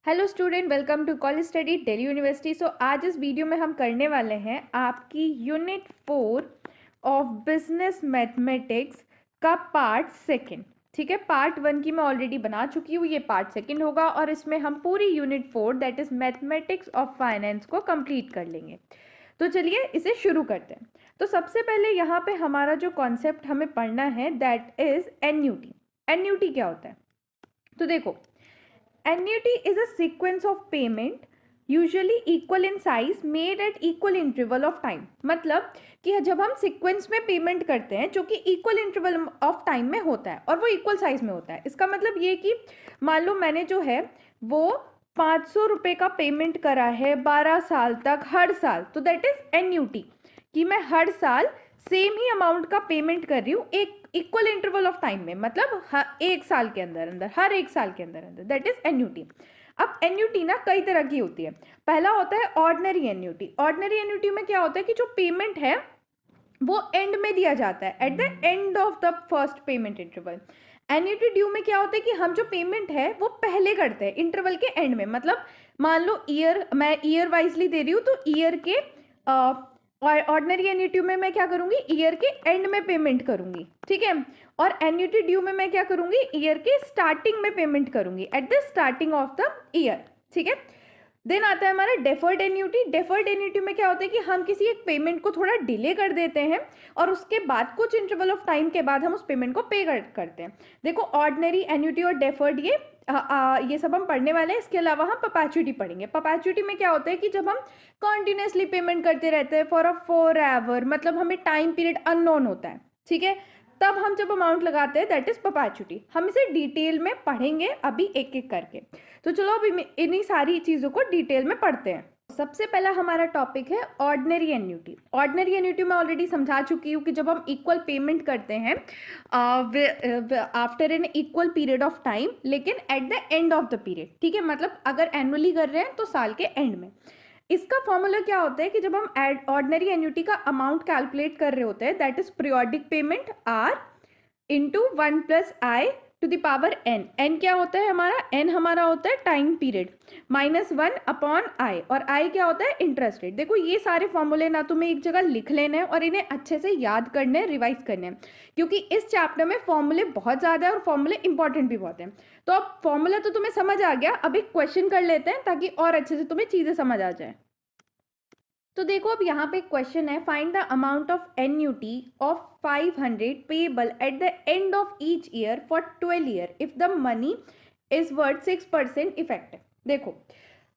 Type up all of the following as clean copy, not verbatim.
Hello student, welcome to college study Delhi University. So आज इस video में हम करने वाले हैं आपकी यूनिट 4 ऑफ बिजनेस मैथमेटिक्स का पार्ट सेकंड। ठीक है, पार्ट 1 की मैं ऑलरेडी बना चुकी हूँ, ये पार्ट सेकंड होगा और इसमें हम पूरी unit 4 that is mathematics of finance को कंप्लीट कर लेंगे। तो चलिए इसे शुरू करते हैं। तो सबसे पहले यहाँ पे हमारा जो कॉन्सेप्ट हमें पढ़ना है दैट इज एन्यूटी। एन्यूटी क्या होता है? तो देखो, annuity is a sequence of payment usually equal in size made at equal interval of time। मतलब कि जब हम सीक्वेंस में पेमेंट करते हैं जो कि इक्वल इंटरवल ऑफ टाइम में होता है और वो इक्वल साइज में होता है। इसका मतलब ये कि मान लो मैंने जो है वो 500 रुपये का पेमेंट करा है 12 साल तक हर साल, तो दैट इज एन्यूटी कि मैं हर साल सेम ही अमाउंट का पेमेंट कर रही हूँ एक इक्वल इंटरवल ऑफ टाइम में, मतलब एक साल के अंदर अंदर, हर एक साल के अंदर अंदर, दैट इज एन्यूटी। अब एन्यूटी ना कई तरह की होती है। पहला होता है ऑर्डिनरी एन्यूटी। ऑर्डिनरी एन्यूटी में क्या होता है कि जो पेमेंट है वो एंड में दिया जाता है, eight the end of the first payment interval. Annuity due में क्या होता है कि हम जो पेमेंट है वो पहले करते हैं इंटरवल के एंड में। मतलब मान लो मैं ईयर वाइजली दे रही हूँ, तो ईयर के ऑर्डिनरी एन्यूटी में मैं क्या करूंगी, ईयर के एंड में पेमेंट करूंगी। ठीक है, और एन्यूटी ड्यू में मैं क्या करूंगी, ईयर के स्टार्टिंग में पेमेंट करूंगी, at the starting of the year. ठीक है, देन आता है हमारा डेफर्ड एन्यूटी। डेफर्ड एन्यूटी में क्या होता है कि हम किसी एक पेमेंट को थोड़ा डिले कर देते हैं और उसके बाद कुछ इंटरवल ऑफ टाइम के बाद हम उस पेमेंट को पे करते हैं। देखो, ऑर्डिनरी एन्यूटी और डेफर्ड ये सब हम पढ़ने वाले हैं। इसके अलावा हम परपेचुइटी पढ़ेंगे। परपेचुइटी में क्या होता है कि जब हम कॉन्टिन्यूसली पेमेंट करते रहते हैं फॉर एवर, मतलब हमें टाइम पीरियड अननोन होता है। ठीक है, तब हम जब अमाउंट लगाते हैं दैट इज परपेचुइटी। हम इसे डिटेल में पढ़ेंगे अभी एक एक करके। तो चलो अभी इन्हीं सारी चीज़ों को डिटेल में पढ़ते हैं। सबसे पहला हमारा टॉपिक है ऑर्डिनरी एन्यूटी। ऑर्डिनरी एन्यूटी मैं ऑलरेडी समझा चुकी हूँ कि जब हम इक्वल पेमेंट करते हैं after an equal period of time, लेकिन at the end of the period. ठीक है, मतलब अगर एनुअली कर रहे हैं तो साल के एंड में। इसका फॉर्मूला क्या होता है कि जब हम ऑर्डिनरी एन्यूटी का अमाउंट कैलकुलेट कर रहे होते हैं that is periodic payment R into 1 plus I to the power N. N क्या होता है हमारा, एन हमारा होता है टाइम पीरियड, -1 अपॉन आई, और आई क्या होता है इंटरेस्ट रेट। देखो, ये सारे फॉर्मूले ना तुम्हें एक जगह लिख लेने हैं और इन्हें अच्छे से याद करने हैं, रिवाइज करने हैं, क्योंकि इस चैप्टर में फॉर्मूले बहुत ज़्यादा है और फॉर्मूले इंपॉर्टेंट भी बहुत हैं। तो अब फॉर्मूला तो तुम्हें समझ आ गया, अब एक क्वेश्चन कर लेते हैं ताकि और अच्छे से तुम्हें चीज़ें समझ आ जाए। तो देखो, अब यहाँ पे क्वेश्चन है, find the amount of annuity of 500 payable eight the end of each year for 12 year if the money is worth 6% effective. देखो,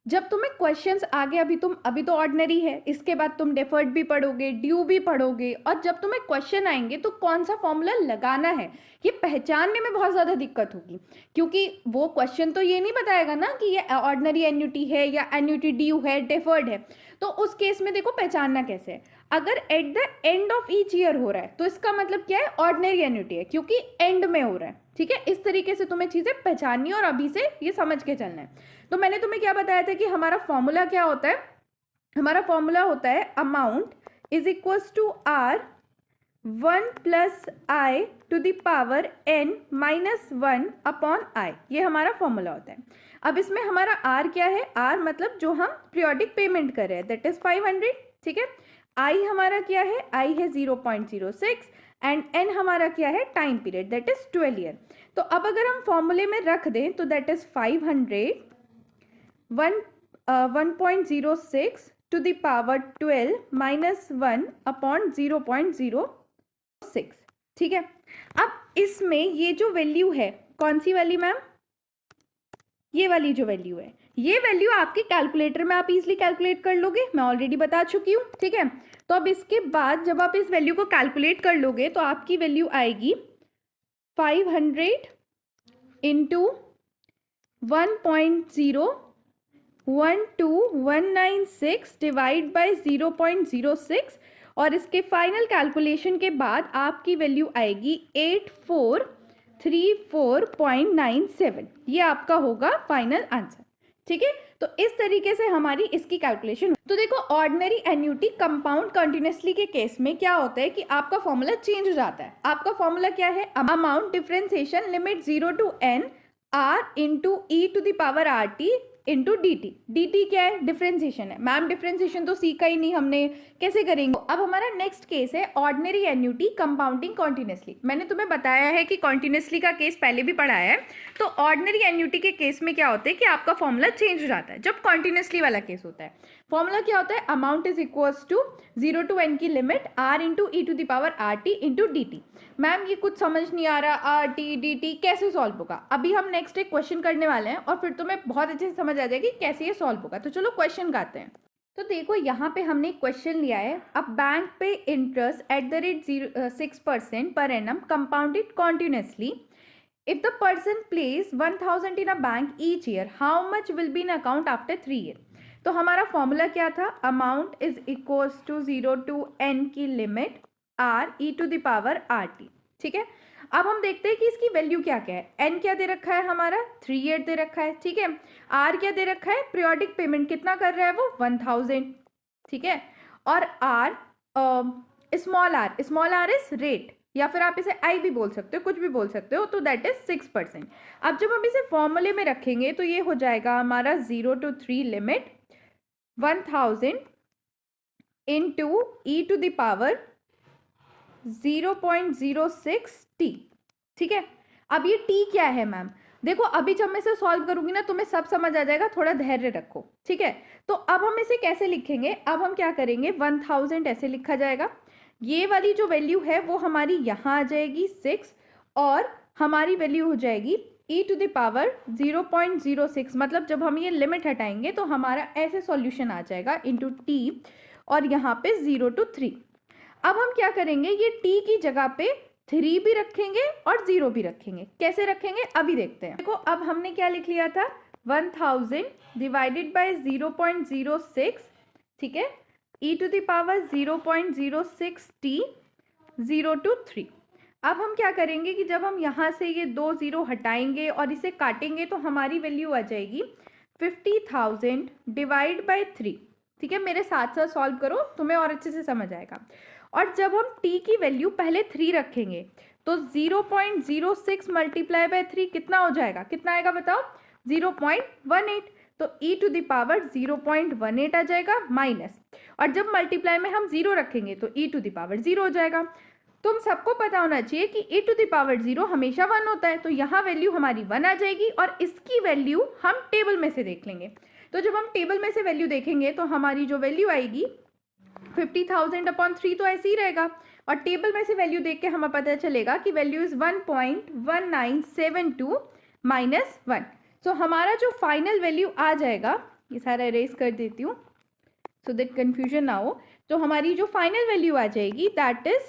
जब तुम्हें क्वेश्चंस आगे, अभी तो ऑर्डिनरी है, इसके बाद तुम डेफर्ड भी पढ़ोगे, ड्यू भी पढ़ोगे, और जब तुम्हें क्वेश्चन आएंगे तो कौन सा फॉर्मूला लगाना है ये पहचानने में बहुत ज़्यादा दिक्कत होगी, क्योंकि वो क्वेश्चन तो ये नहीं बताएगा ना कि ये ऑर्डिनरी एन्यूटी है या एन्यूटी ड्यू है, डेफर्ड है। तो उस केस में देखो पहचानना कैसे है। अगर eight the end of each year हो रहा है तो इसका मतलब क्या है, ऑर्डिनरी एन्यूटी है, क्योंकि एंड में हो रहा है। ठीक है, इस तरीके से तुम्हें चीज़ें पहचाननी है और अभी से ये समझ के चलना है। तो मैंने तुम्हें क्या बताया था कि हमारा फॉर्मूला क्या होता है, हमारा फॉर्मूला होता है amount is equals to R 1 plus I to the power n -1 upon आई। ये हमारा फॉर्मूला होता है। अब इसमें हमारा आर क्या है, आर मतलब जो हम पीरियोडिक पेमेंट कर रहे हैं दैट इज 500। ठीक है, आई हमारा क्या है, आई है 0.06 एंड एन हमारा क्या है, time period that is 12 year. तो अब अगर हम फॉर्मूले में रख दें तो that is 500 1.06 to the power 12 -1 upon 0.06। ठीक है, अब इसमें ये जो वैल्यू है कौन सी वाली मैम, ये वाली जो वैल्यू है, ये वैल्यू आपके कैलकुलेटर में आप इजीली कैलकुलेट कर लोगे, मैं ऑलरेडी बता चुकी हूँ। ठीक है, तो अब इसके बाद जब आप इस वैल्यू को कैलकुलेट कर लोगे तो आपकी वैल्यू आएगी 500 इंटू 1.01296 डिवाइड बाई 0.06, और इसके फाइनल कैलकुलेशन के बाद आपकी वैल्यू आएगी 8434.97। ये आपका होगा फाइनल आंसर। ठीक है, तो इस तरीके से हमारी इसकी कैलकुलेशन। तो देखो, ऑर्डिनरी एन्यूटी कंपाउंड कंटिन्यूसली के केस में क्या होता है कि आपका फॉर्मूला चेंज हो जाता है। आपका फॉर्मूला क्या है, amount differentiation limit 0 to n r into e to the power R T into D T. D T क्या है? डिफ्रेंसिएशन है। मैम डिफ्रेंसिएशन तो सीखा ही नहीं हमने, कैसे करेंगे? अब हमारा नेक्स्ट केस है ऑर्डिनरी एन्युटी कंपाउंडिंग कॉन्टिन्यूसली। मैंने तुम्हें बताया है कि कॉन्टिन्यूसली का केस पहले भी पढ़ाया है। तो ऑर्डिनरी एन्युटी के केस में क्या होता है कि आपका फॉर्मूला चेंज हो जाता है जब कॉन्टिन्यूसली वाला केस होता है। फॉर्मूला क्या होता है? Amount is equals to 0 to n की limit r into e to the power R T into D T. Ma'am ये कुछ समझ नहीं आ रहा, आर टी डी टी कैसे सॉल्व होगा? अभी हम नेक्स्ट एक क्वेश्चन करने वाले हैं और फिर तुम्हें बहुत अच्छे से समझ आ जाएगी कैसे ये सॉल्व होगा। तो चलो क्वेश्चन गाते हैं। तो देखो यहाँ पे हमने क्वेश्चन लिया है, अब बैंक पे interest at the rate 6% per annum compounded continuously. If the person plays 1000 in a bank each year, how much will be in account after 3 year? तो हमारा फॉर्मूला क्या था? Amount is equals to 0 to n की limit r e to the power R T. ठीक है, अब हम देखते हैं कि इसकी वैल्यू क्या क्या है। n क्या दे रखा है हमारा? 3 ईयर दे रखा है। ठीक है, r क्या दे रखा है? पीरियोडिक पेमेंट कितना कर रहा है वो? 1000। ठीक है, और r small r is rate, या फिर आप इसे आई भी बोल सकते हो, कुछ भी बोल सकते हो, तो दैट इज 6%। अब जब हम इसे फॉर्मूले में रखेंगे तो ये हो जाएगा हमारा 0 to 3 limit 1000 into e to the power 0.06 t। ठीक है, अब ये t क्या है मैम? देखो अभी जब मैं इसे सॉल्व करूंगी ना तुम्हें सब समझ आ जाएगा, थोड़ा धैर्य रखो। ठीक है, तो अब हम इसे कैसे लिखेंगे? अब हम क्या करेंगे, 1000 ऐसे लिखा जाएगा, ये वाली जो वैल्यू है वो हमारी यहाँ आ जाएगी 6, और हमारी वैल्यू हो जाएगी e टू द पावर 0.06। मतलब जब हम ये लिमिट हटाएंगे तो हमारा ऐसे सॉल्यूशन आ जाएगा इंटू टी, और यहाँ पे 0 to 3। अब हम क्या करेंगे, ये t की जगह पे 3 भी रखेंगे और 0 भी रखेंगे। कैसे रखेंगे अभी देखते हैं। देखो अब हमने क्या लिख लिया था, 1000 डिवाइडेड बाय 0.06। ठीक है, e to the power 0.06 t 0 to 3। अब हम क्या करेंगे कि जब हम यहाँ से ये 2 0 हटाएंगे और इसे काटेंगे तो हमारी वैल्यू आ जाएगी 50,000 डिवाइड बाय 3। ठीक है, मेरे साथ साथ सॉल्व करो, तुम्हें और अच्छे से समझ आएगा। और जब हम t की वैल्यू पहले 3 रखेंगे तो 0.06 मल्टीप्लाई बाय 3 कितना हो जाएगा? कितना आएगा बताओ? 0.18। तो e टू द पावर 0.18 आ जाएगा माइनस, और जब मल्टीप्लाई में हम 0 रखेंगे तो e टू द पावर 0 हो जाएगा। तुम सबको पता होना चाहिए कि e टू द पावर 0 हमेशा 1 होता है, तो यहाँ वैल्यू हमारी 1 आ जाएगी, और इसकी वैल्यू हम टेबल में से देख लेंगे। तो जब हम टेबल में से वैल्यू देखेंगे तो हमारी जो वैल्यू आएगी 50,000 अपॉन 3 तो ऐसे ही रहेगा, और टेबल में से वैल्यू देख के हमें पता चलेगा कि वैल्यू इज 1.1972 माइनस 1। सो हमारा जो फाइनल वैल्यू आ जाएगा, ये सारा इरेज कर देती हूँ सो दैट कंफ्यूजन ना हो, तो हमारी जो फाइनल वैल्यू आ जाएगी दैट इज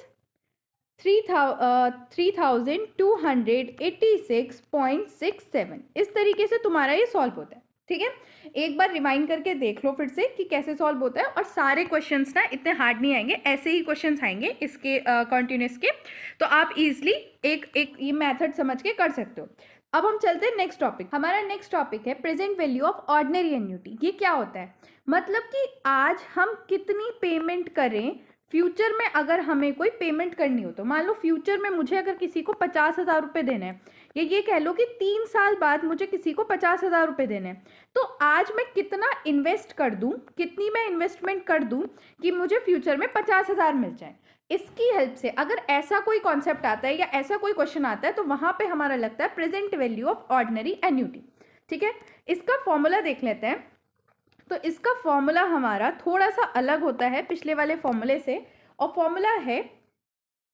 3286.67। इस तरीके से तुम्हारा ये सॉल्व होता है। ठीक है, एक बार रिमाइंड करके देख लो फिर से कि कैसे सॉल्व होता है, और सारे क्वेश्चंस ना इतने हार्ड नहीं आएंगे, ऐसे ही क्वेश्चंस आएंगे इसके कॉन्टिन्यूस के, तो आप इजीली एक ये मेथड समझ के कर सकते हो। अब हम चलते हैं नेक्स्ट टॉपिक। हमारा नेक्स्ट टॉपिक है present value of ordinary annuity. ये क्या होता है? मतलब कि आज हम कितनी पेमेंट करें फ्यूचर में, अगर हमें कोई पेमेंट करनी हो। तो मान लो फ्यूचर में मुझे अगर किसी को 50,000 रुपये देने हैं, या ये कह लो कि 3 साल बाद मुझे किसी को 50,000 रुपये देने हैं, तो आज मैं कितना इन्वेस्ट कर दूं, कितनी मैं इन्वेस्टमेंट कर दूं कि मुझे फ्यूचर में 50,000 मिल जाए। इसकी हेल्प से अगर ऐसा कोई कॉन्सेप्ट आता है या ऐसा कोई क्वेश्चन आता है तो वहां पे हमारा लगता है present value of ordinary annuity. ठीक है, इसका फॉर्मूला देख लेते हैं। तो इसका फॉर्मूला हमारा थोड़ा सा अलग होता है पिछले वाले फॉर्मूले से, और फॉर्मूला है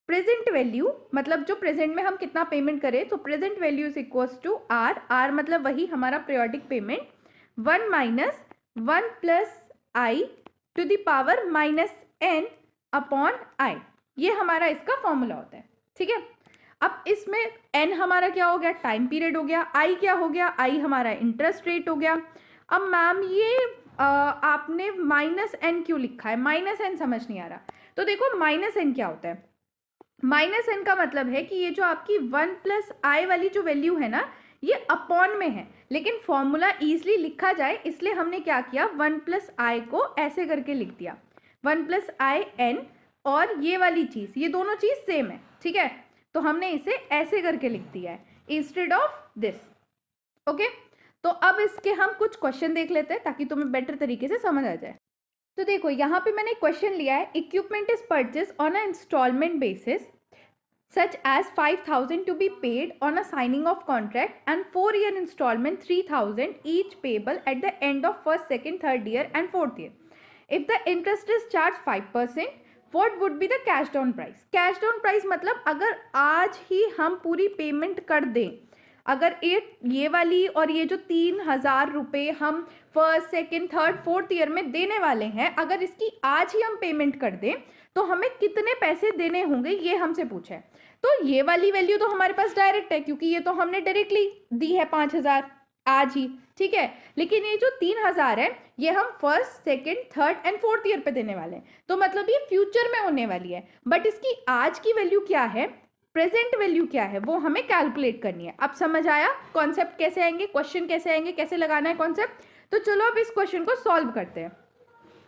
प्रेजेंट वैल्यू, मतलब जो प्रेजेंट में हम कितना पेमेंट करें, तो present value is equals to R, R मतलब वही हमारा periodic payment, 1 minus 1 plus I to the power minus N upon आई। ये हमारा इसका फॉर्मूला होता है। ठीक है, अब इसमें एन हमारा क्या हो गया? टाइम पीरियड हो गया। आई क्या हो गया? आई हमारा इंटरेस्ट रेट हो गया। अब मैम ये आपने माइनस एन क्यों लिखा है? माइनस एन समझ नहीं आ रहा। तो देखो माइनस एन क्या होता है? माइनस एन का मतलब है कि ये जो आपकी 1 प्लस आई वाली जो वैल्यू है ना, ये अपॉन में है, लेकिन फॉर्मूला ईजिली लिखा जाए इसलिए हमने क्या किया, 1 प्लस आई को ऐसे करके लिख दिया, 1 प्लस आई एन, और ये वाली चीज़, ये दोनों चीज़ सेम है। ठीक है, तो हमने इसे ऐसे करके लिख दिया है इंस्टेड ऑफ दिस। ओके, तो अब इसके हम कुछ क्वेश्चन देख लेते हैं ताकि तुम्हें बेटर तरीके से समझ आ जाए। तो देखो यहाँ पे मैंने क्वेश्चन लिया है, equipment is purchase on a instalment basis such as 5,000 to be paid on a signing of contract and 4-year installment 3,000 each payable at the end of first, second, third year and fourth year. If the interest is charged 5%, what would be the cash down price? Cash down price मतलब अगर आज ही हम पूरी payment कर दें, अगर ये वाली और ये जो 3,000 रुपये हम first, second, third, fourth year में देने वाले हैं, अगर इसकी आज ही हम पेमेंट कर दें तो हमें कितने पैसे देने होंगे, ये हमसे पूछा है। तो ये वाली वैल्यू तो हमारे पास डायरेक्ट है क्योंकि ये तो हमने डायरेक्टली दी है 5,000 आज ही, ठीक है। लेकिन ये जो 3,000 है ये हम first, second, third and fourth year पे देने वाले हैं, तो मतलब ये फ्यूचर में होने वाली है। बट इसकी आज की वैल्यू क्या है, प्रेजेंट वैल्यू क्या है, वो हमें कैलकुलेट करनी है। अब समझ आया कॉन्सेप्ट कैसे आएंगे, क्वेश्चन कैसे आएंगे, कैसे लगाना है कॉन्सेप्ट। तो चलो अब इस क्वेश्चन को सॉल्व करते हैं।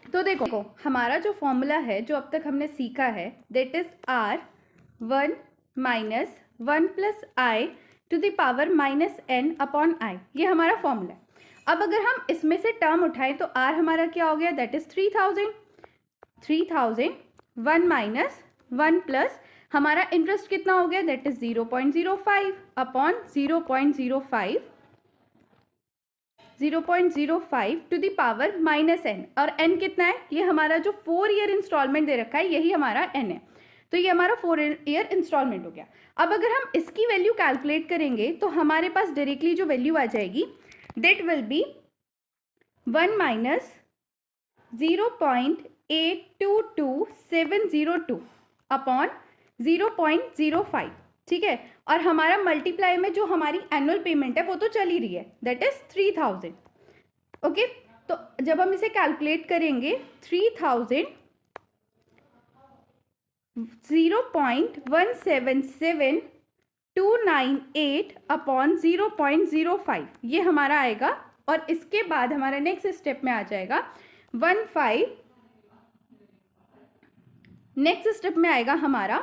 तो देखो हमारा जो फॉर्मूला है जो अब तक हमने सीखा है that is R1 minus 1 plus I to the power minus n upon आई, ये हमारा फॉर्मूला है। अब अगर हम इसमें से टर्म उठाएं तो R हमारा क्या हो गया, दैट इज 3,000 1 माइनस 1 प्लस हमारा इंटरेस्ट कितना हो गया, that is 0.05 upon 0.05 to the power minus n, और n कितना है, ये हमारा जो 4 ईयर इंस्टॉलमेंट दे रखा है यही हमारा n है, तो ये हमारा 4 ईयर इंस्टॉलमेंट हो गया। अब अगर हम इसकी वैल्यू कैलकुलेट करेंगे तो हमारे पास डायरेक्टली जो वैल्यू आ जाएगी that will B 1 minus 0.822702 upon 0.05, ठीक है। और हमारा मल्टीप्लाई में जो हमारी एनुअल पेमेंट है वो तो चल ही रही है, दैट इज 3,000। ओके, तो जब हम इसे कैलकुलेट करेंगे 3,000 0.177298 अपॉन 0.05 ये हमारा आएगा। और इसके बाद हमारा नेक्स्ट स्टेप में आ जाएगा 15, नेक्स्ट स्टेप में आएगा हमारा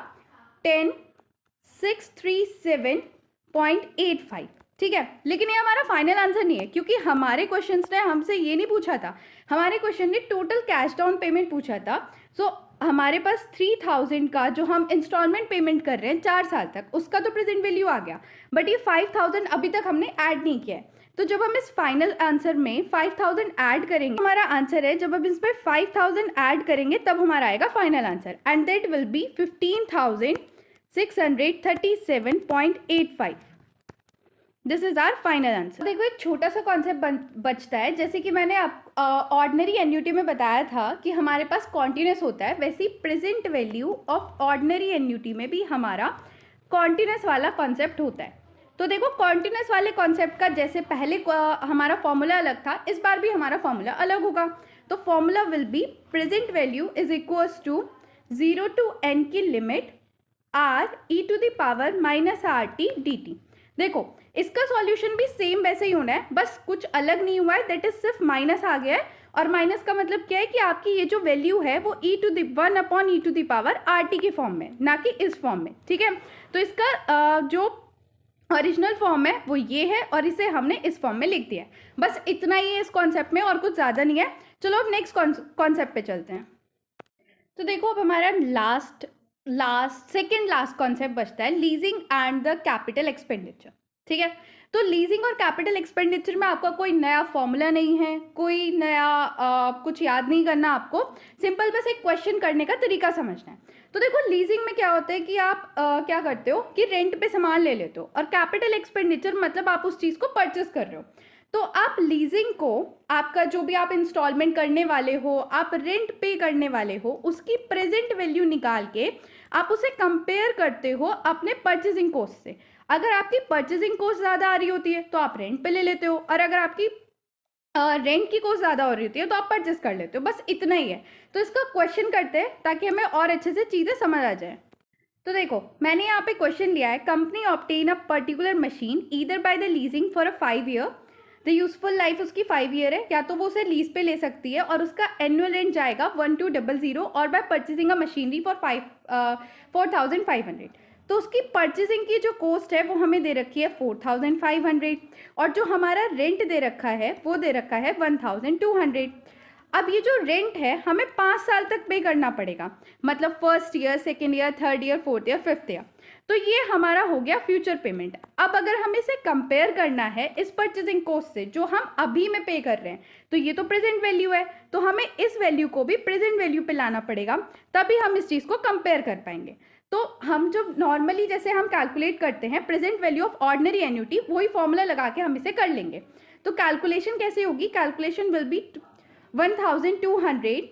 10,637.85, ठीक है। लेकिन ये हमारा फाइनल आंसर नहीं है क्योंकि हमारे क्वेश्चन ने हमसे ये नहीं पूछा था, हमारे क्वेश्चन ने टोटल कैश डाउन पेमेंट पूछा था। सो हमारे पास 3,000 का जो हम इंस्टॉलमेंट पेमेंट कर रहे हैं 4 साल तक, उसका तो प्रेजेंट वैल्यू आ गया, बट ये 5,000 अभी तक हमने ऐड नहीं किया है। तो जब हम इस फाइनल आंसर में 5,000 ऐड करेंगे, हमारा आंसर है, जब हम इसमें 5,000 ऐड करेंगे तब हमारा आएगा final answer, and that will be 15,637.85। This is our final answer. देखो एक छोटा सा कॉन्सेप्ट बचता है, जैसे कि मैंने ऑर्डिनरी एन्युटी में बताया था कि हमारे पास कॉन्टिन्यूस होता है, वैसे ही present value of ordinary annuity में भी हमारा कॉन्टिन्यूस वाला कॉन्सेप्ट होता है। तो देखो कॉन्टिन्यूस वाले कॉन्सेप्ट का जैसे पहले हमारा फॉर्मूला अलग था, इस बार भी हमारा फॉर्मूला अलग होगा। तो formula will be present value is equals to 0 to n की limit r e to the power minus RT dt। देखो इसका सॉल्यूशन भी सेम वैसे ही होना है, बस कुछ अलग नहीं हुआ है, दैट इज सिर्फ माइनस आ गया है। और माइनस का मतलब क्या है कि आपकी ये जो वैल्यू है वो e to the 1 upon e to the power RT के फॉर्म में, ना कि इस फॉर्म में, ठीक है। तो इसका जो ओरिजिनल फॉर्म है वो ये है और इसे हमने इस फॉर्म में लिख दिया है। बस इतना ही है इस कॉन्सेप्ट में और कुछ ज़्यादा नहीं है। चलो अब नेक्स्ट कॉन्सेप्ट पे चलते हैं। तो देखो अब हमारा सेकेंड लास्ट कॉन्सेप्ट बचता है, leasing and the capital expenditure, ठीक है। तो लीजिंग और कैपिटल एक्सपेंडिचर में आपका कोई नया फॉर्मूला नहीं है, कोई नया कुछ याद नहीं करना आपको, सिंपल बस एक क्वेश्चन करने का तरीका समझना है। तो देखो लीजिंग में क्या होता है कि आप क्या करते हो कि रेंट पे सामान ले लेते हो, और कैपिटल एक्सपेंडिचर मतलब आप उस चीज़ को परचेस कर रहे हो। तो आप लीजिंग को, आपका जो भी आप इंस्टॉलमेंट करने वाले हो, आप रेंट पे करने वाले हो, उसकी प्रेजेंट वैल्यू निकाल के आप उसे कंपेयर करते हो अपने परचेजिंग कॉस्ट से। अगर आपकी परचेजिंग कॉस्ट ज़्यादा आ रही होती है तो आप रेंट पे ले लेते हो, और अगर आपकी रेंट की कॉस्ट ज़्यादा हो रही होती है तो आप परचेस कर लेते हो। बस इतना ही है। तो इसका क्वेश्चन करते हैं ताकि हमें और अच्छे से चीज़ें समझ आ जाए। तो देखो मैंने यहाँ पे क्वेश्चन लिया है, company obtain a particular machine either by the leasing for a 5 year, the useful life उसकी 5 ईयर है, या तो वो उसे लीज पे ले सकती है और उसका एनुअल रेंट जाएगा 1200, और by purchasing a machinery for 4,500। तो उसकी परचेसिंग की जो कॉस्ट है वो हमें दे रखी है 4500 और जो हमारा रेंट दे रखा है वो दे रखा है 1200। अब ये जो रेंट है हमें 5 साल तक पे करना पड़ेगा, मतलब first year, second year, third year, fourth year, fifth year. तो ये हमारा हो गया फ्यूचर पेमेंट। अब अगर हमें इसे कंपेयर करना है इस परचेसिंग कॉस्ट से जो हम अभी में पे कर रहे हैं, तो ये तो प्रेजेंट वैल्यू है, तो हमें इस वैल्यू को भी प्रेजेंट वैल्यू पे लाना पड़ेगा, तभी हम इस चीज़ को कंपेयर कर पाएंगे। तो हम जो नॉर्मली जैसे हम कैलकुलेट करते हैं present value of ordinary annuity, वही फॉर्मूला लगा के हम इसे कर लेंगे। तो कैलकुलेशन कैसे होगी? Calculation will be 1200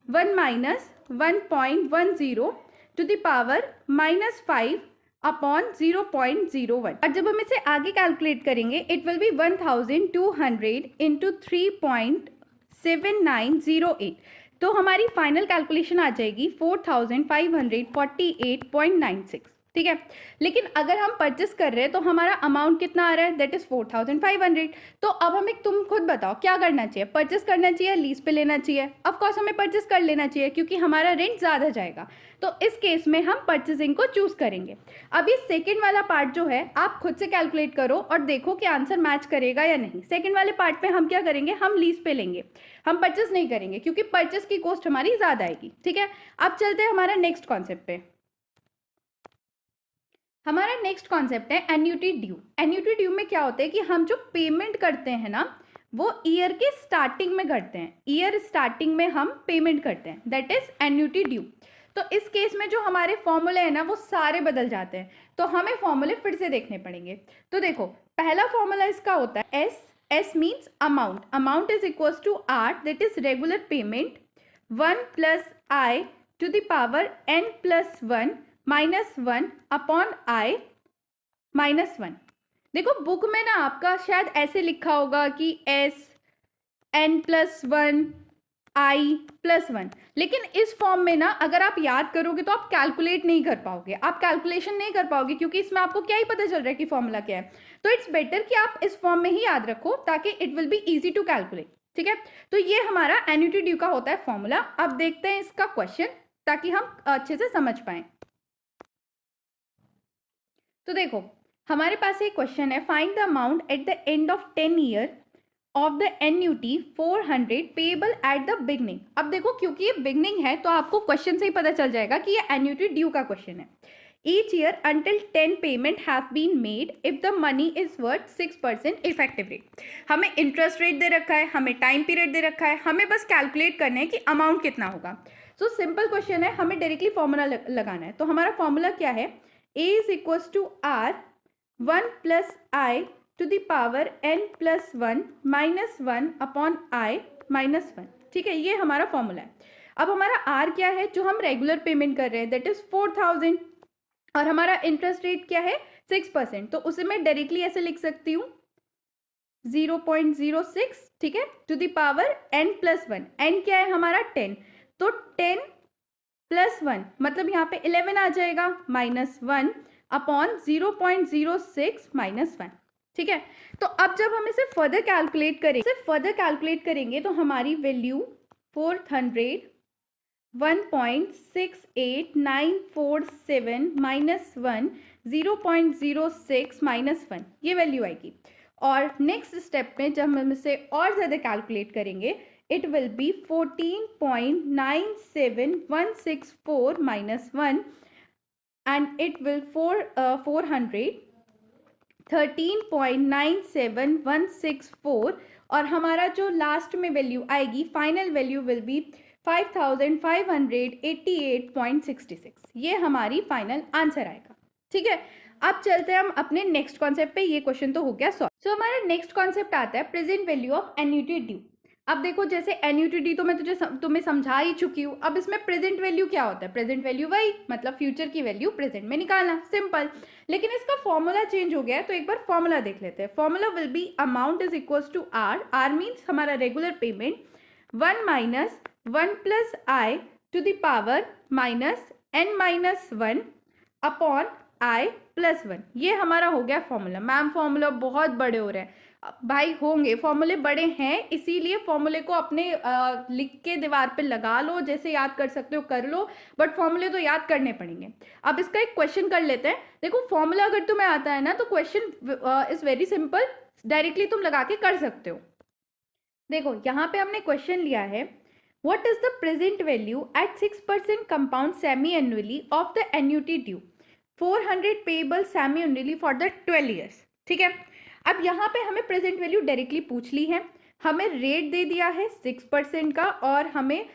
1 minus 1.10 to the power -5 upon 0.01। और जब हम इसे आगे कैलकुलेट करेंगे इट विल बी 1200 इंटू 3.7908। तो हमारी फाइनल कैलकुलेशन आ जाएगी 4548.96। ठीक है, लेकिन अगर हम परचेस कर रहे हैं तो हमारा अमाउंट कितना आ रहा है? That is 4500। तो अब हमें, तुम खुद बताओ क्या करना चाहिए, परचेस करना चाहिए, लीज पे लेना चाहिए? ऑफ कोर्स हमें परचेस कर लेना चाहिए क्योंकि हमारा रेंट ज़्यादा जाएगा। तो इस केस में हम परचेसिंग को चूज करेंगे। अब ये सेकेंड वाला पार्ट जो है आप खुद से कैलकुलेट करो और देखो कि आंसर मैच करेगा या नहीं। सेकेंड वाले पार्ट में हम क्या करेंगे, हम लीज पे लेंगे, हम परचेस नहीं करेंगे क्योंकि परचेस की कॉस्ट हमारी ज़्यादा आएगी। ठीक है, अब चलते हैं हमारा नेक्स्ट कॉन्सेप्ट पे। हमारा नेक्स्ट कॉन्सेप्ट है एन्युटी ड्यू। एन्युटी ड्यू में क्या होता है कि हम जो पेमेंट करते हैं ना वो ईयर के स्टार्टिंग में करते हैं, ईयर स्टार्टिंग में हम पेमेंट करते हैं, दैट इज एन्युटी ड्यू। तो इस केस में जो हमारे फॉर्मूले हैं ना वो सारे बदल जाते हैं, तो हमें फॉर्मूले फिर से देखने पड़ेंगे। तो देखो पहला फॉर्मूला इसका होता है S. S means amount, amount is equals to R, that is regular payment 1 plus I to the power n plus 1 -1 upon I -1। देखो बुक में ना आपका शायद ऐसे लिखा होगा कि एस n प्लस 1 आई प्लस 1, लेकिन इस फॉर्म में ना अगर आप याद करोगे तो आप कैलकुलेट नहीं कर पाओगे, आप कैलकुलेशन नहीं कर पाओगे क्योंकि इसमें आपको क्या ही पता चल रहा है कि फॉर्मूला क्या है। तो इट्स बेटर कि आप इस फॉर्म में ही याद रखो ताकि it will be easy to calculate. ठीक है, तो ये हमारा एन्युटी ड्यू का होता है फॉर्मूला। अब देखते हैं इसका क्वेश्चन ताकि हम अच्छे से समझ पाए। तो देखो हमारे पास एक क्वेश्चन है, find the amount at the end of 10 year of the annuity 400 payable at the beginning. अब देखो क्योंकि ये बिगनिंग है तो आपको क्वेश्चन से ही पता चल जाएगा कि ये एन्युटी ड्यू का क्वेश्चन है। Each year until 10 payment have been made if the money is worth 6% effective rate. हमें इंटरेस्ट रेट दे रखा है, हमें टाइम पीरियड दे रखा है, हमें बस कैलकुलेट करना है कि अमाउंट कितना होगा। सो सिंपल क्वेश्चन है, हमें डायरेक्टली फॉर्मूला लगाना है। तो हमारा फॉर्मूला क्या है, A is equals to R 1 plus I to the power n plus 1 -1 upon I -1। ठीक है, ये हमारा फॉर्मूला है। अब हमारा r क्या है, जो हम रेगुलर पेमेंट कर रहे हैं, दैट इज 4000, और हमारा इंटरेस्ट रेट क्या है 6%। तो उसे मैं डायरेक्टली ऐसे लिख सकती हूँ 0.06, ठीक है, to the power n plus 1। n क्या है हमारा 10, तो 10 प्लस 1 मतलब यहाँ पे 11 आ जाएगा, -1 अपॉन 0.06 -1। ठीक है, तो अब जब हम इसे फर्दर कैलकुलेट करेंगे तो हमारी वैल्यू 400 1.68947 -1 0.06 -1 ये वैल्यू आएगी। और नेक्स्ट स्टेप में जब हम इसे और ज़्यादा कैलकुलेट करेंगे it will B 14.97164 -1 and it will 413.97164 और हमारा जो लास्ट में वैल्यू आएगी फाइनल वैल्यू विल बी 5588.66। ये हमारी फाइनल आंसर आएगा। ठीक है, अब चलते हैं हम अपने नेक्स्ट कॉन्सेप्ट पे। ये क्वेश्चन तो हो गया सॉल्व। सो हमारा नेक्स्ट कॉन्सेप्ट आता है present value of annuity due. अब देखो जैसे एन्युटी ड्यू तो मैं तुम्हें समझा ही चुकी हूँ। अब इसमें प्रेजेंट वैल्यू क्या होता है, प्रेजेंट वैल्यू वही मतलब फ्यूचर की वैल्यू प्रेजेंट में निकालना, सिंपल। लेकिन इसका फॉर्मूला चेंज हो गया है तो एक बार फॉर्मूला देख लेते हैं। Formula will be amount is equals to R, R means हमारा regular payment 1 minus 1 plus I to the power -n-1 upon I plus 1। ये हमारा हो गया फॉर्मूला। मैम फॉर्मूला बहुत बड़े हो रहे हैं, भाई होंगे, फॉर्मूले बड़े हैं, इसीलिए फॉर्मूले को अपने लिख के दीवार पे लगा लो, जैसे याद कर सकते हो कर लो, बट फॉर्मूले तो याद करने पड़ेंगे। अब इसका एक क्वेश्चन कर लेते हैं। देखो फॉर्मूला अगर तुम्हें आता है ना तो question is very simple, directly तुम लगा के कर सकते हो। देखो यहाँ पे हमने क्वेश्चन लिया है, what is the present value at 6% compound semi annually of the annuity due 400 payable semi annually for the 12 years. ठीक है, अब यहाँ पे हमें प्रेजेंट वैल्यू डायरेक्टली पूछ ली है, हमें रेट दे दिया है 6% का, और हमें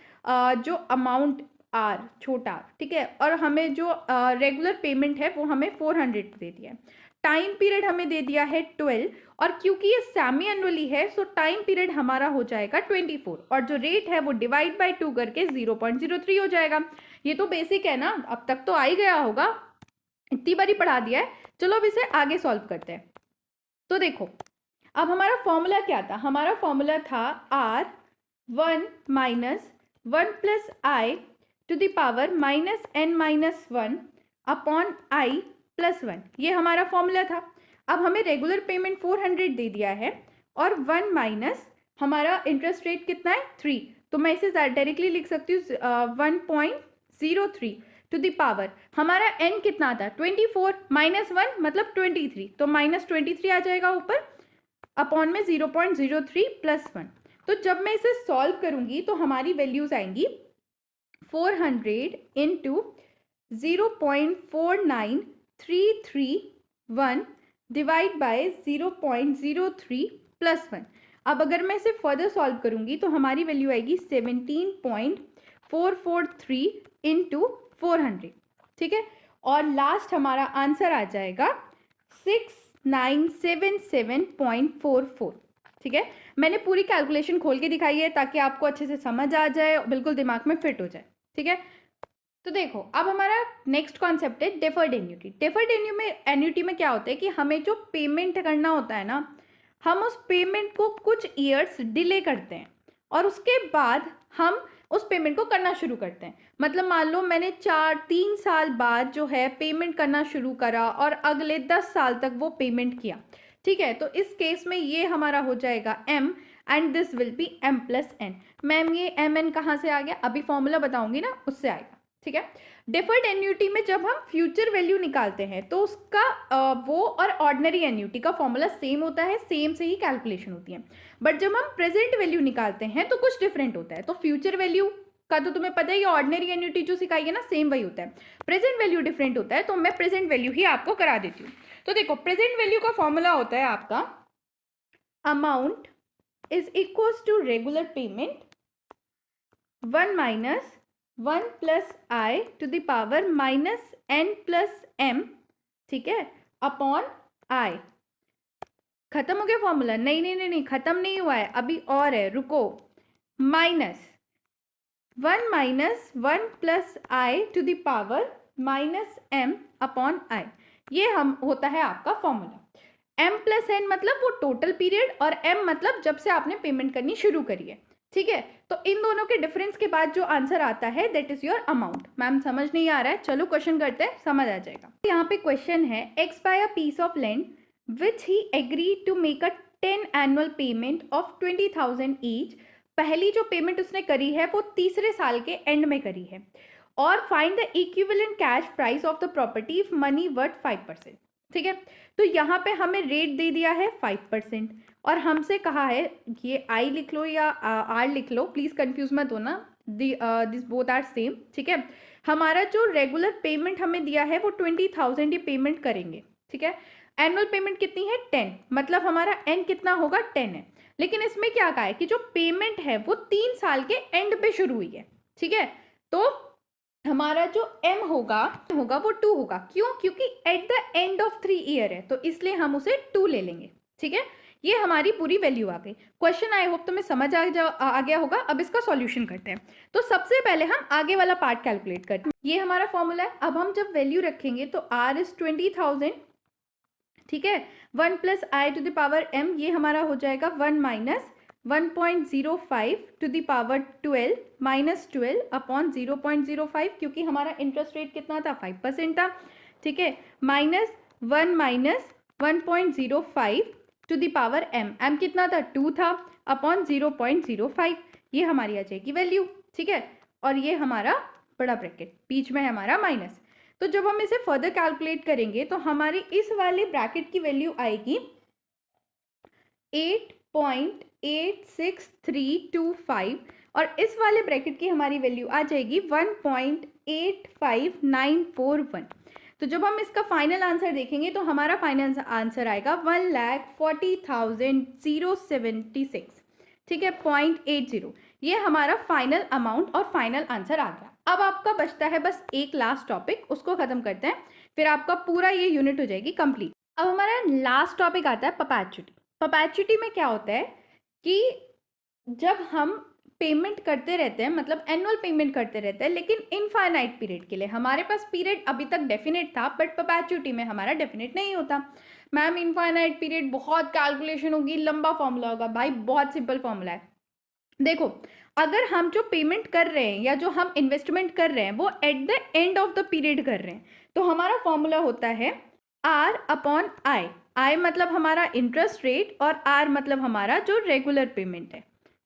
जो अमाउंट आर छोटा, ठीक है, और हमें जो रेगुलर पेमेंट है वो हमें 400 दे दिया है। टाइम पीरियड हमें दे दिया है 12, और क्योंकि ये सेमी एनुअली है सो टाइम पीरियड हमारा हो जाएगा 24, और जो रेट है वो डिवाइड बाय 2 करके 0.03 हो जाएगा। ये तो बेसिक है ना, अब तक तो आ ही गया होगा, इतनी बारी पढ़ा दिया है। चलो अब इसे आगे सॉल्व करते हैं। तो देखो अब हमारा फॉर्मूला क्या था, हमारा फॉर्मूला था R1 minus 1 plus I to the power minus n minus 1 upon i plus 1, ये हमारा फॉर्मूला था। अब हमें रेगुलर पेमेंट 400 दे दिया है, और 1 माइनस हमारा इंटरेस्ट रेट कितना है 3, तो मैं इसे डायरेक्टली लिख सकती हूँ 1.03 टू द पावर, हमारा n कितना था 24 माइनस 1 मतलब 23, तो माइनस 23 आ जाएगा ऊपर, अपॉन में 0.03 प्लस 1। तो जब मैं इसे सॉल्व करूंगी तो हमारी वैल्यूज आएंगी 400 इंटू 0.49331 डिवाइड बाय 0.03 प्लस 1। अब अगर मैं इसे फर्दर सॉल्व करूंगी तो हमारी वैल्यू आएगी 17.443 इंटू 400, ठीक है, और लास्ट हमारा आंसर आ जाएगा 6977.44। ठीक है, मैंने पूरी कैलकुलेशन खोल के दिखाई है ताकि आपको अच्छे से समझ आ जाए, बिल्कुल दिमाग में फिट हो जाए। ठीक है, तो देखो अब हमारा नेक्स्ट कॉन्सेप्ट है डेफर्ड एन्युटी। डेफर्ड एन्युटी में क्या होता है कि हमें जो पेमेंट करना होता है ना, हम उस पेमेंट को कुछ ईयर्स डिले करते हैं और उसके बाद हम उस पेमेंट को करना शुरू करते हैं। मतलब मान लो मैंने 3 साल बाद जो है पेमेंट करना शुरू करा और अगले 10 साल तक वो पेमेंट किया। ठीक है, तो इस केस में ये हमारा हो जाएगा m and this will be m plus n। Ma'am ये m n कहाँ से आ गया, अभी फॉर्मूला बताऊंगी ना उससे आएगा। ठीक है, डेफर्ड एन्युटी में जब हम फ्यूचर वैल्यू निकालते हैं तो उसका वो और ऑर्डिनरी एन्युटी का फॉर्मूला सेम होता है, सेम से ही कैलकुलेशन होती है। बट जब हम प्रेजेंट वैल्यू निकालते हैं तो कुछ डिफरेंट होता है। तो फ्यूचर वैल्यू का तो तुम्हें पता है, ये ऑर्डिनरी एन्युटी जो सिखाई है ना सेम वही होता है। प्रेजेंट वैल्यू डिफरेंट होता है, तो मैं प्रेजेंट वैल्यू ही आपको करा देती हूँ। तो देखो प्रेजेंट वैल्यू का फॉर्मूला होता है आपका amount is equal to regular payment 1 minus 1 plus I to the power minus n plus m, ठीक है, अपॉन आई। खत्म हो गया फॉर्मूला? नहीं नहीं नहीं नहीं, खत्म नहीं हुआ है, अभी और है, रुको। Minus 1 minus 1 plus I to the power minus m upon आई, ये हम होता है आपका फॉर्मूला। m प्लस n मतलब वो टोटल पीरियड, और m मतलब जब से आपने पेमेंट करनी शुरू करी है। ठीक है, तो इन दोनों के डिफरेंस के बाद जो आंसर आता है that is your amount. Ma'am समझ नहीं आ रहा है, चलो क्वेश्चन करते हैं, समझ आ जाएगा। यहाँ पे क्वेश्चन है, X buy a piece of land which he agree to make a 10 annual payment of 20,000 each. पहली जो पेमेंट उसने करी है वो तीसरे साल के एंड में करी है, और find the equivalent cash price of the property if money worth 5%। ठीक है, तो यहाँ पे हमें रेट दे दिया है 5%, और हमसे कहा है, ये आई लिख लो या आर लिख लो, प्लीज कंफ्यूज मत होना, दिस बोथ आर सेम। ठीक है, हमारा जो रेगुलर पेमेंट हमें दिया है वो 20,000 ही पेमेंट करेंगे। ठीक है, एनुअल पेमेंट कितनी है 10, मतलब हमारा एन कितना होगा 10 है। लेकिन इसमें क्या कहा है कि जो पेमेंट है वो 3 साल के एंड पे शुरू हुई है। ठीक है, तो हमारा जो m होगा वो 2 होगा। क्यों? क्योंकि eight the end of 3 year है, तो इसलिए हम उसे 2 ले लेंगे। ठीक है, ये हमारी पूरी वैल्यू आ गई। क्वेश्चन आई होप तुम्हें समझ आ गया होगा। अब इसका सॉल्यूशन करते हैं। तो सबसे पहले हम आगे वाला पार्ट कैलकुलेट करते हैं। ये हमारा फॉर्मूला है। अब हम जब वैल्यू रखेंगे तो r इज 20,000, ठीक है, 1 plus I to the power m, ये हमारा हो जाएगा 1 minus 1.05 to the power 12 minus 12 upon 0.05, क्योंकि हमारा इंटरेस्ट रेट कितना था 5% था। ठीक है, minus 1 minus 1.05 to the power m, m कितना था 2 था अपॉन 0.05, ये हमारी आ जाएगी वैल्यू, ठीक है। और ये हमारा बड़ा ब्रैकेट, बीच में है हमारा माइनस। तो जब हम इसे फर्दर कैलकुलेट करेंगे तो हमारी इस वाले ब्रैकेट की वैल्यू आएगी 8.86325 और इस वाले ब्रैकेट की हमारी वैल्यू आ जाएगी 1.85941। तो जब हम इसका फाइनल आंसर देखेंगे तो हमारा फाइनल आंसर आएगा 1,40,076, ठीक है, 0.80। ये हमारा फाइनल अमाउंट और फाइनल आंसर आ गया। अब आपका बचता है बस एक लास्ट टॉपिक, उसको खत्म करते हैं, फिर आपका पूरा ये यूनिट हो जाएगी कंप्लीट। अब हमारा लास्ट टॉपिक आता है परपेचुइटी। परपेचुइटी में क्या होता है कि जब हम पेमेंट करते रहते हैं, मतलब एनुअल पेमेंट करते रहते हैं, लेकिन इनफाइनाइट पीरियड के लिए। हमारे पास पीरियड अभी तक डेफिनेट था, बट परपेचुइटी में हमारा डेफिनेट नहीं होता। मैम इनफाइनाइट पीरियड, बहुत कैलकुलेशन होगी, लंबा फॉर्मूला होगा। भाई बहुत सिंपल फॉर्मूला है। देखो, अगर हम जो पेमेंट कर रहे हैं या जो हम इन्वेस्टमेंट कर रहे हैं वो eight the end of the period कर रहे हैं, तो हमारा फॉर्मूला होता है R अपॉन आई। आई मतलब हमारा इंटरेस्ट रेट और R मतलब हमारा जो रेगुलर पेमेंट है,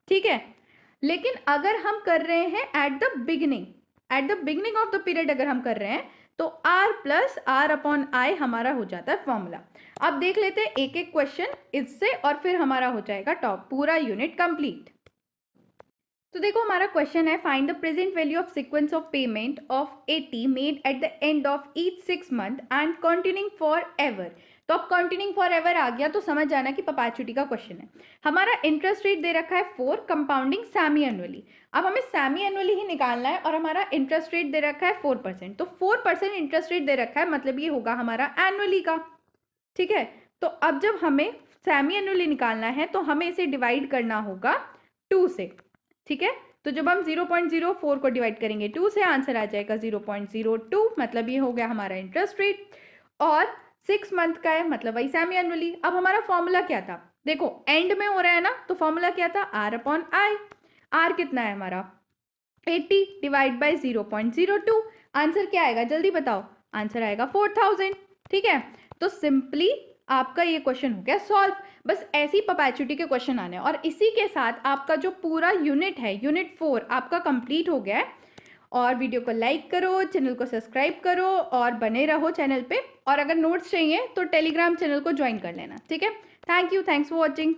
ठीक है। लेकिन अगर हम कर रहे हैं at the beginning of the period अगर हम कर रहे हैं तो R plus R upon I हमारा हो जाता है फॉर्मूला। अब देख लेते हैं एक एक क्वेश्चन इससे और फिर हमारा हो जाएगा टॉप पूरा यूनिट कंप्लीट। तो देखो हमारा क्वेश्चन है, find the present value of sequence of payment of 80 made at the end of each 6 month and continuing for ever. तो अब कंटिन्यूइंग फॉर एवर आ गया तो समझ जाना कि परपेचुइटी का क्वेश्चन है। हमारा इंटरेस्ट रेट दे रखा है 4, कंपाउंडिंग सेमी एनुअली। अब हमें सेमी एनुअली ही निकालना है और हमारा इंटरेस्ट रेट दे रखा है 4%। तो 4% इंटरेस्ट रेट दे रखा है, मतलब ये होगा हमारा एनुअली का, ठीक है। तो अब जब हमें सेमी एनुअली निकालना है तो हमें इसे डिवाइड करना होगा 2 से, ठीक है। तो जब हम 0.04 को डिवाइड करेंगे 2 से, आंसर आ जाएगा 0.02, मतलब ये हो गया हमारा इंटरेस्ट रेट। और 6 मंथ का है, मतलब वही सेमी एनुअली। अब हमारा फॉर्मूला क्या था, देखो एंड में हो रहा है ना, तो फॉर्मूला क्या था, R अपॉन आई। R कितना है हमारा 80 डिवाइड बाई 0.02। आंसर क्या आएगा जल्दी बताओ, आंसर आएगा 4000, ठीक है। तो सिंपली आपका ये क्वेश्चन हो गया सॉल्व। बस ऐसी परपेचुइटी के क्वेश्चन आने हैं और इसी के साथ आपका जो पूरा यूनिट है, यूनिट 4 आपका कंप्लीट हो गया है। और वीडियो को लाइक करो, चैनल को सब्सक्राइब करो और बने रहो चैनल पे। और अगर नोट्स चाहिए तो टेलीग्राम चैनल को ज्वाइन कर लेना, ठीक है। Thank you, thanks for watching.